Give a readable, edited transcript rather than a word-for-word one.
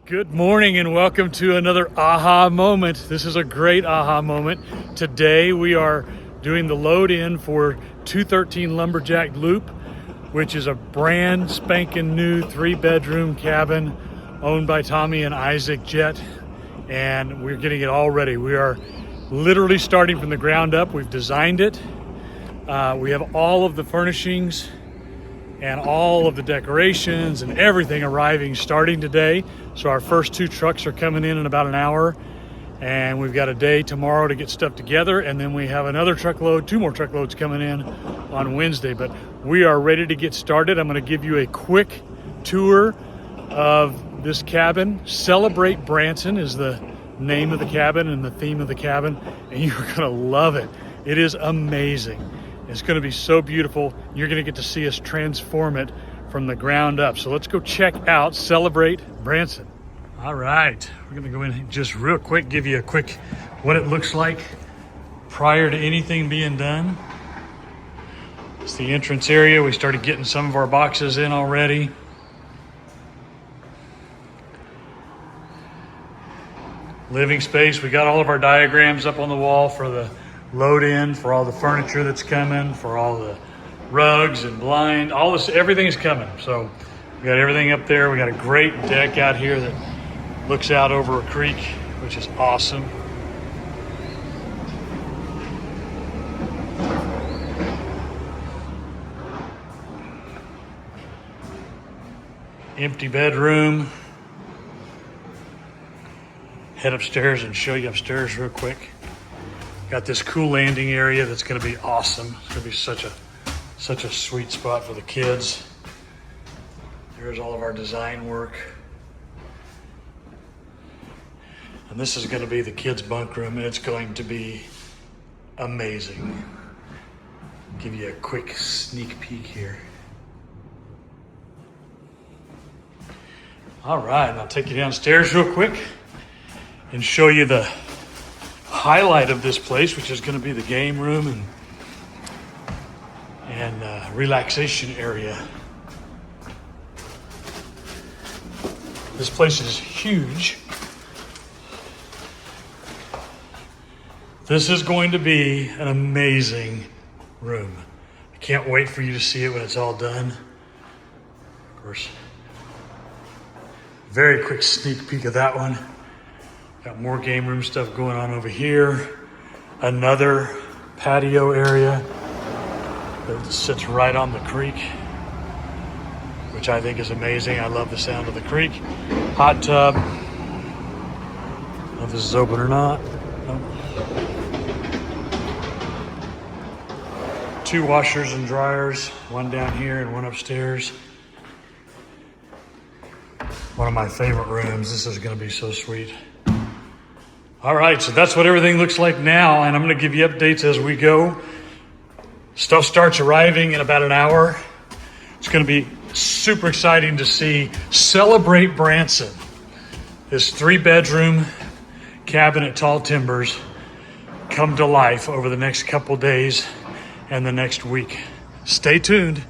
Good morning and welcome to another aha moment. This is a great aha moment. Today we are doing the load in for 213 Lumberjack Loop, which is a brand spanking new 3-bedroom cabin owned by Tommy and Isaac Jett, and we're getting it all ready. We are literally starting from the ground up. We've designed it. We have all of the furnishings and all of the decorations and everything arriving starting today. So our first 2 trucks are coming in about an hour, and we've got a day tomorrow to get stuff together, and then we have another truckload, 2 more truckloads coming in on Wednesday. But we are ready to get started. I'm going to give you a quick tour of this cabin. Celebrate Branson is the name of the cabin and the theme of the cabin, and you're going to love it. It is amazing. It's going to be so beautiful. You're going to get to see us transform it from the ground up. So let's go check out Celebrate Branson. All right, we're going to go in just real quick, give you a quick what it looks like prior to anything being done. It's the entrance area. We started getting some of our boxes in already. Living space. We got all of our diagrams up on the wall for the load in, for all the furniture that's coming, for all the rugs and blind, all this, everything is coming. So we got everything up there. We got a great deck out here that looks out over a creek, which is awesome. Empty bedroom. Head upstairs and show you upstairs real quick. Got this cool landing area that's going to be awesome. It's going to be such a sweet spot for the kids. There's all of our design work. And this is going to be the kids' bunk room, and it's going to be amazing. Give you a quick sneak peek here. All right, and I'll take you downstairs real quick and show you the highlight of this place, which is going to be the game room and relaxation area. This place is huge. This is going to be an amazing room. I can't wait for you to see it when it's all done. Of course, very quick sneak peek of that one. Got more game room stuff going on over here. Another patio area that sits right on the creek, which I think is amazing. I love the sound of the creek. Hot tub. I don't know if this is open or not. Nope. 2 washers and dryers, one down here and one upstairs. One of my favorite rooms. This is going to be so sweet. All right, so that's what everything looks like now, and I'm going to give you updates as we go. Stuff starts arriving in about an hour. It's going to be super exciting to see Celebrate Branson, this 3-bedroom cabin at Tall Timbers, come to life over the next couple days and the next week. Stay tuned.